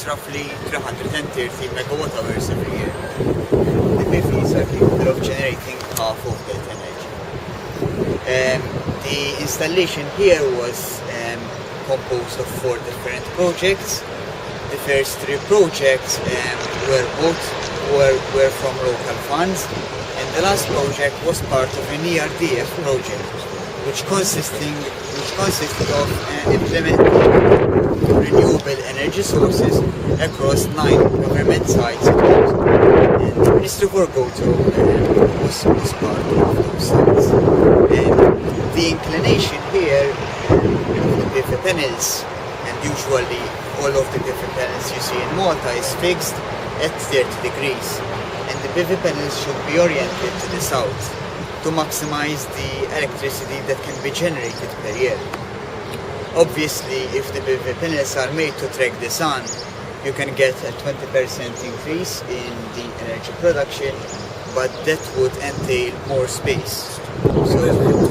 produce roughly 330 megawatt hours every year. The PVs are capable of generating half of that energy. The installation here was composed of 4 different projects. The first 3 projects were from local funds, and the last project was part of an ERDF project, which consisted of implementing renewable energy sources across 9 government sites, and the Ministry of Gozo was part of those sites. And the inclination here of the PV panels, and usually all of the PV panels you see in Malta, is fixed at 30 degrees, and the PV panels should be oriented to the south to maximize the electricity that can be generated per year. Obviously, if the PV panels are made to track the sun, you can get a 20% increase in the energy production, but that would entail more space. So it would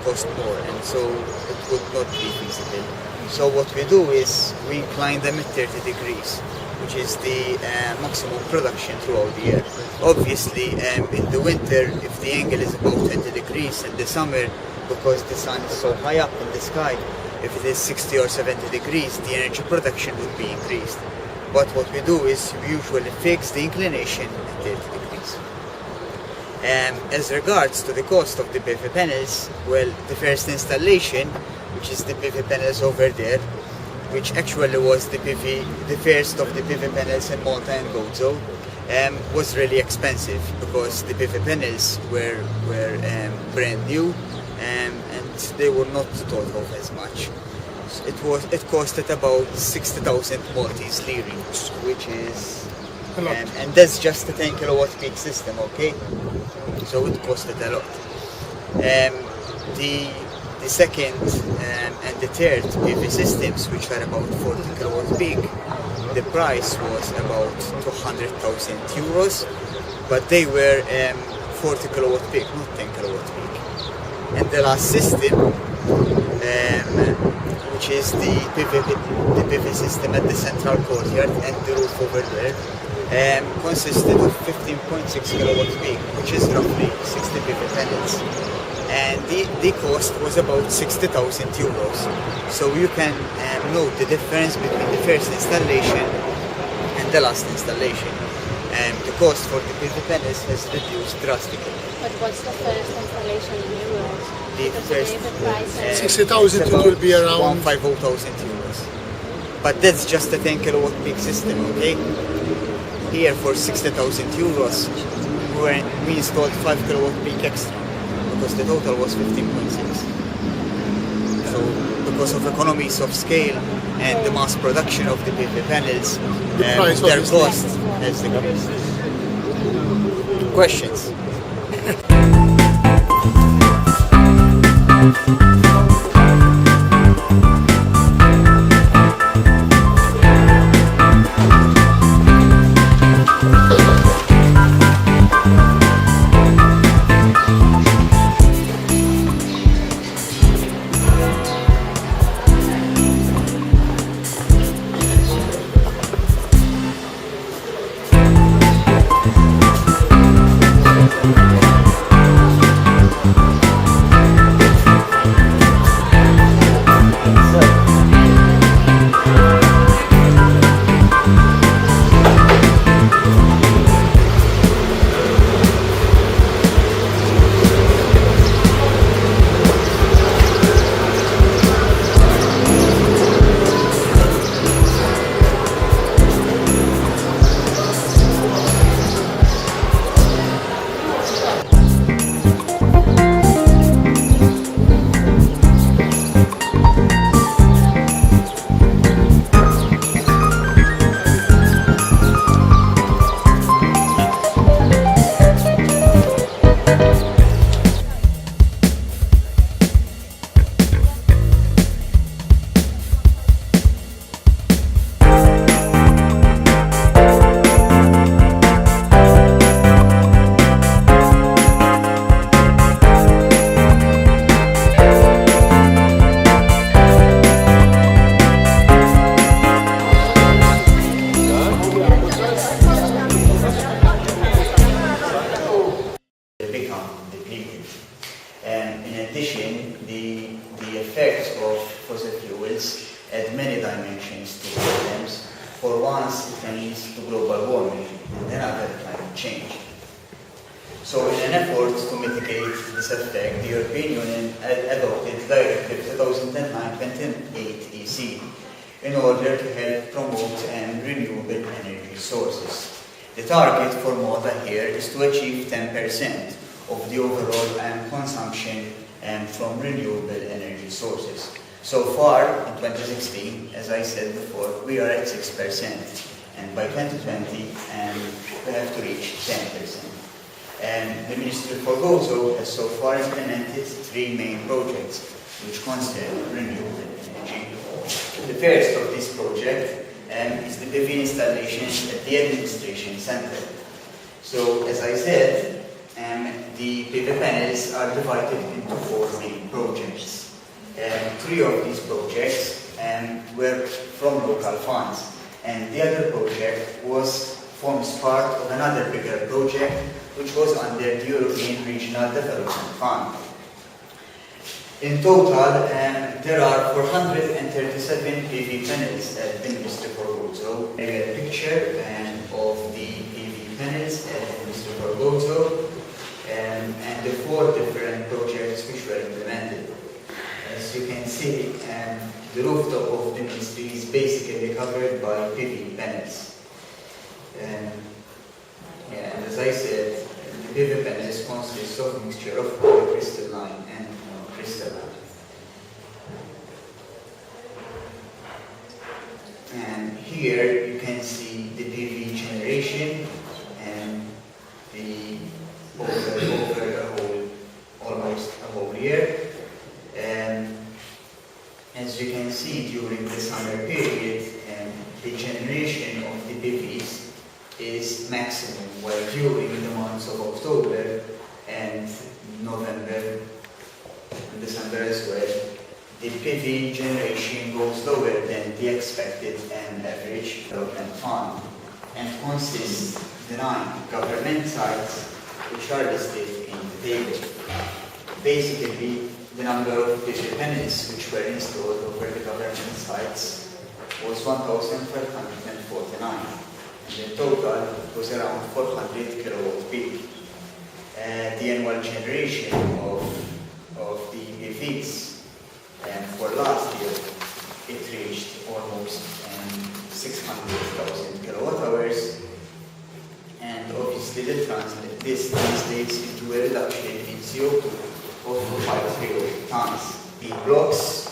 cost more, and so it would not be feasible. So what we do is we incline them at 30 degrees, which is the maximum production throughout the year. Obviously, in the winter, if the angle is about 20 degrees, in the summer, because the sun is so high up in the sky, if it is 60 or 70 degrees, the energy production would be increased. But what we do is we usually fix the inclination at 30 degrees. As regards to the cost of the PV panels, well, the first installation, which is the PV panels over there, which actually was the first of the PV panels in Malta&Gozo, was really expensive because the PV panels were brand new, and they were not thought of as much. It costed about 60,000 Maltese lire, which is and that's just a 10 kilowatt peak system, okay? So it costed a lot. The second and the third PV systems, which are about 40 kilowatt peak, the price was about 200,000 euros, but they were 40 kilowatt peak, not 10 kilowatt peak. And the last system, which is the PV system at the central courtyard and the roof over there, consisted of 15.6 kilowatt peak, which is roughly 60 PV panels. And the cost was about 60,000 euros. So you can note the difference between the first installation and the last installation. The cost for the PV panels has reduced drastically. But what's the first installation in euros? The first 60,000 it will be around 150,000 euros. But that's just a 10 kilowatt peak system, okay? Here for 60,000 euros, we installed 5 kilowatt peak extra, because the total was 15.6. So because of economies of scale and the mass production of the PV panels, their cost has decreased. Questions? for once it can lead to global warming and another climate change. So in an effort to mitigate this effect, the European Union adopted Directive 2009-28 EC in order to help promote renewable energy sources. The target for Malta here is to achieve 10% of the overall consumption from renewable energy sources. So far, in 2016, as I said before, we are at 6%, and by 2020, we have to reach 10%. The Ministry for Gozo has so far implemented 3 main projects which concern renewable energy. The first of this project is the PV installation at the administration center. So, as I said, the PV panels are divided into 4 main projects. 3 of these projects were from local funds, and the other project forms part of another bigger project which was under the European Regional Development Fund. In total, there are 437 PV panels at the Ministry for Gozo. A picture of the PV panels at the Ministry for Gozo and the 4 different projects which were implemented. As you can see, the rooftop of the ministry is basically covered by PV panels. And as I said, the PV panels consist of a mixture of polycrystalline and monocrystalline. And here you can see the PV generation and the over almost a whole year. As you can see, during the summer period, the generation of the PVs is maximum, while during the months of October and November and December as well, the PV generation goes lower than the expected average development fund, and consists the 9 government sites which are listed in the table. Basically, the number of PV panels which were installed over the government sites was 1,549, and in total it was around 400 kilowatt peak. The annual generation of the PVs for last year, it reached almost 600,000 kilowatt hours, and obviously this translates into a reduction in CO2 of 5 tons. The blocks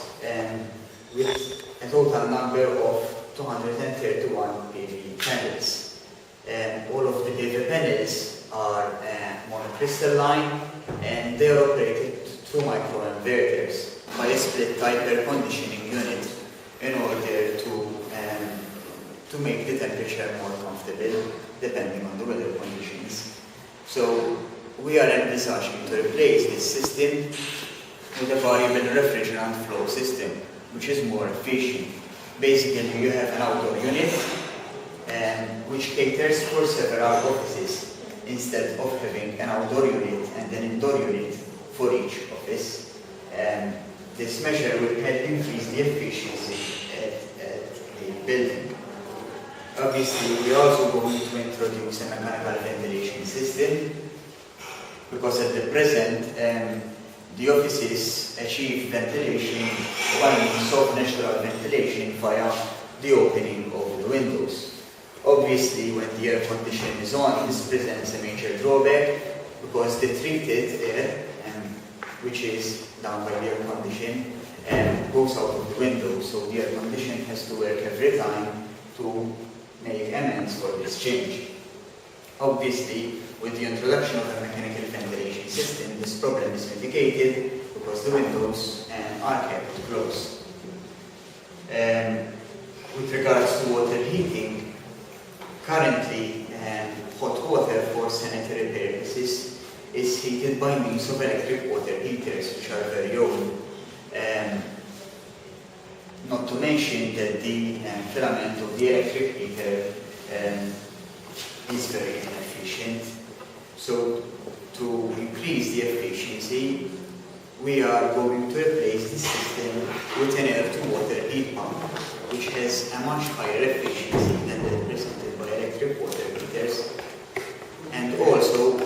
with a total number of 231 PV panels. All of the PV panels are monocrystalline, and they are operated through microinverters by a split type air conditioning unit in order to make the temperature more comfortable depending on the weather conditions. So we are envisaging to replace this system with a variable refrigerant flow system, which is more efficient. Basically, you have an outdoor unit which caters for several offices instead of having an outdoor unit and an indoor unit for each office. This measure will help increase the efficiency at the building. Obviously, we are also going to introduce a mechanical ventilation system, because at the present, the offices achieve ventilation by means of natural ventilation via the opening of the windows. Obviously, when the air condition is on, this presents a major drawback, because the treated air, which is down by the air condition, goes out of the window, so the air condition has to work every time to make amends for this change. Obviously, with the introduction of a mechanical ventilation system, this problem is mitigated because the windows are kept closed. With regards to water heating, currently hot water for sanitary purposes is heated by means of electric water heaters, which are very old. Not to mention that the filament of the electric heater is very inefficient. So to increase the efficiency, we are going to replace the system with an air-to-water heat pump, which has a much higher efficiency represented by electric water meters. And also,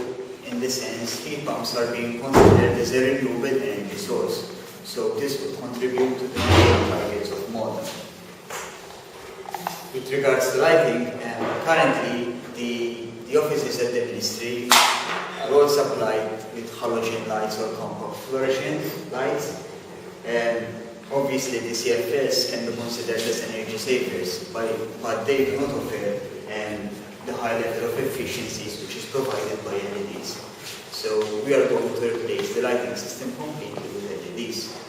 in this sense, heat pumps are being considered as a renewable energy source. So this would contribute to the targets of Malta. With regards to lighting, currently the offices at the Ministry are all supplied with halogen lights or compact fluorescent lights. Obviously, the CFLs can be considered as energy savers, but they do not offer the high level of efficiencies which is provided by LEDs. So we are going to replace the lighting system completely with LEDs.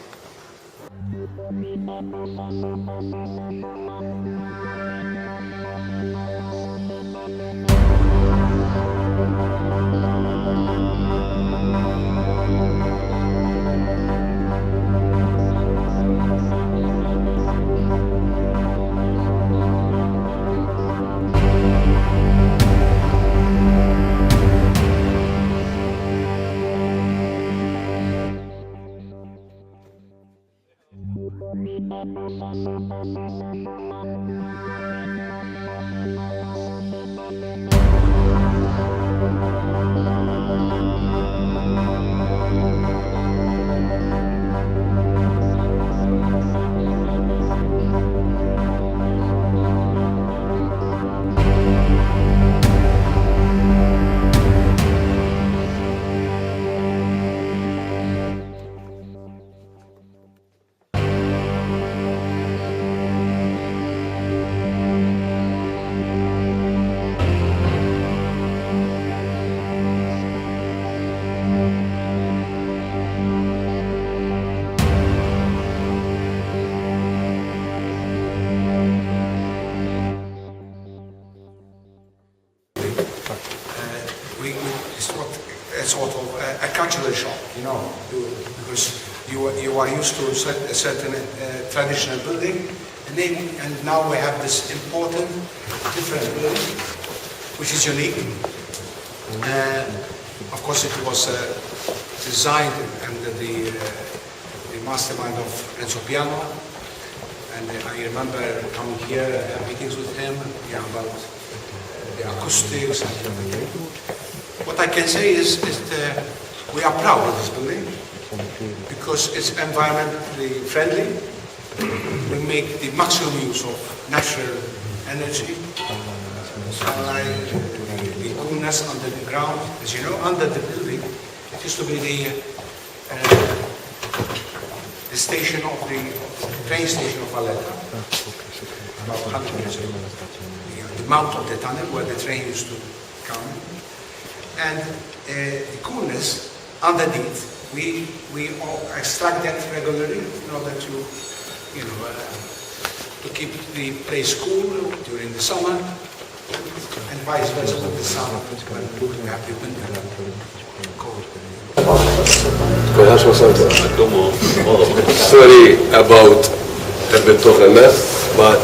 It's sort of a cultural shock, you know, because you are used to a certain traditional building, and now we have this important, different building, which is unique. Of course, it was designed under the mastermind of Renzo Piano, and I remember coming here, have meetings with him, about the acoustics. What I can say is that we are proud of this building because it's environmentally friendly. We make the maximum use of natural energy, sunlight, the coolness under the ground. As you know, under the building, it used to be the station of the train station of Valletta, about 100 years ago. The mouth of the tunnel where the train used to come. And the coolness underneath, we extract that regularly in order to, to keep the place cool during the summer, and vice versa with the summer when we have the winter cold. Sorry about a bit of a mess, but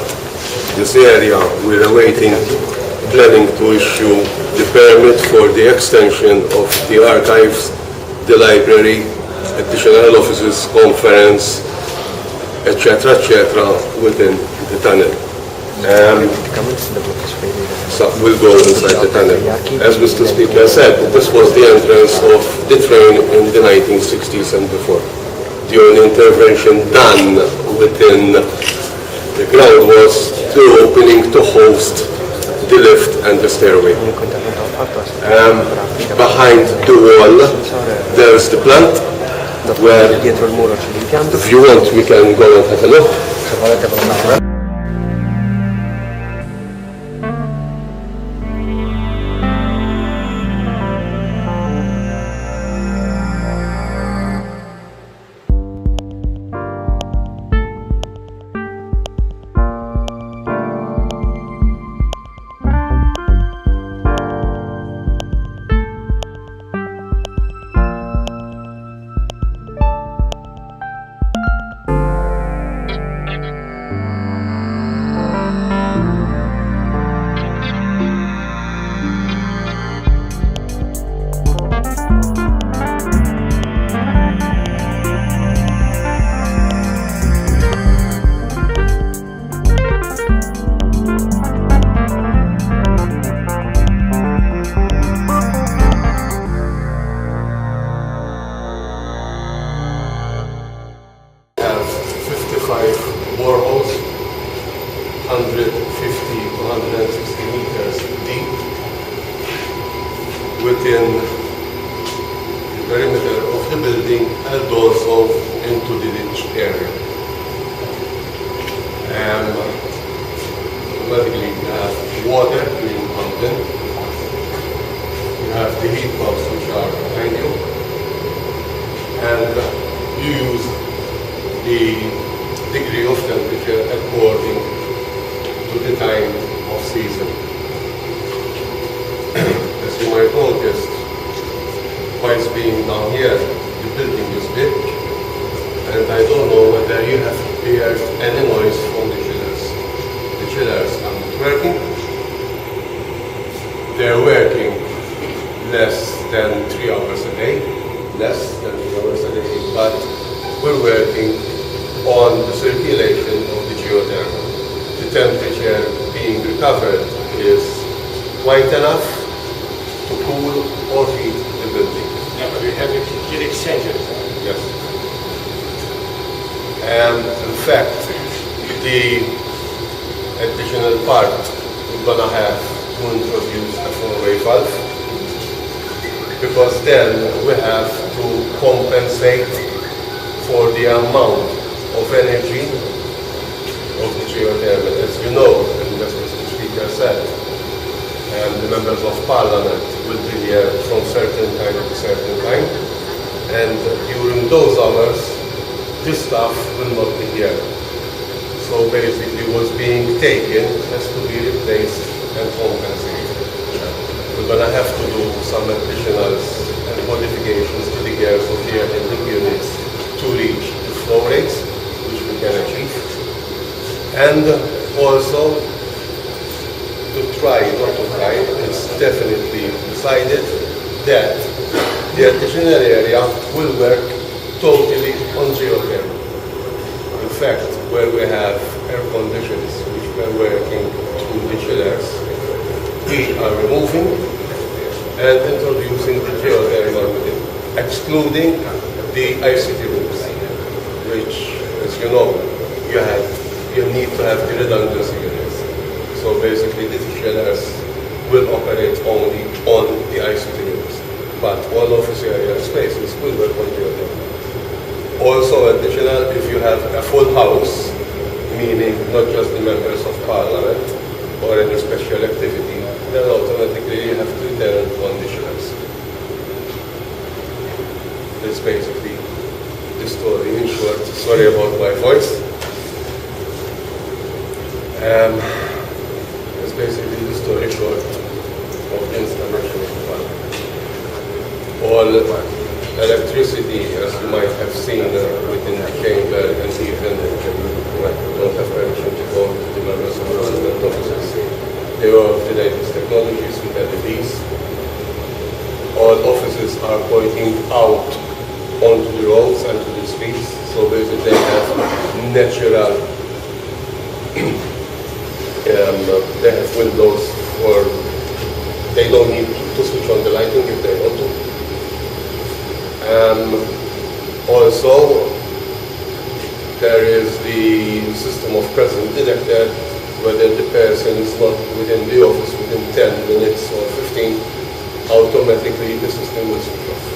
this area we're awaiting planning to issue the permit for the extension of the archives, the library, additional offices, conference, etc., within the tunnel. So we'll go inside the tunnel. As Mr. Speaker said, this was the entrance of the train in the 1960s and before. The only intervention done within the ground was the opening to host the lift and the stairway. Behind the wall, there's the plant, where if you want, we can go and have a look. within the perimeter of the building and also into the ditch area. Automatically you have water being pumped in. You have the heat pumps which are behind you. And you use the degree of temperature according to the time of season. As you might notice, whilst being down here, the building is big, and I don't know whether you have heard any noise from the chillers. The chillers are not working. They're working less than 3 hours a day, but we're working on the circulation of the geothermal. The temperature being recovered is quite enough to cool or heat the building. Yeah, but we have a heat exchanger. Yes. And in fact, the additional part we're gonna have to introduce a four-way valve, because then we have to compensate for the amount of energy of the geothermal. As you know, and as Mr. Speaker said, the members of Parliament will be here from certain time to certain time, and during those hours, this staff will not be here. So basically what's being taken has to be replaced and compensated. We're going to have to do some additionals and modifications to the air of the handling units to reach the flow rates, which we can achieve. And also, to try, not to try, it's definitely decided that the additional area will work totally on geothermal. In fact, where we have air conditions which were working through the chillers, we are removing and introducing the geothermal with it, excluding the ICT rooms, which, as you know, you need to have the redundancy units. So basically, the chillers will operate only on the ICT rooms, but all office area spaces will work on geothermal. Also additional, if you have a full house, meaning not just the members of Parliament or any special activity, then automatically you have to return to conditioners. That's basically the story in short. Sorry about my voice. That's basically the story short of the installation of the Parliament. All electricity, as you might have seen within the chamber, and even don't have permission to go to the members of Parliament offices. They are of the latest technologies with LEDs. All offices are pointing out onto the roads and to the streets, so basically they have natural, they have windows for, they don't need to switch on the lighting if they want to. Also, there is the system of presence detector, whether the person is not within the office within 10 minutes or 15, automatically the system will switch off.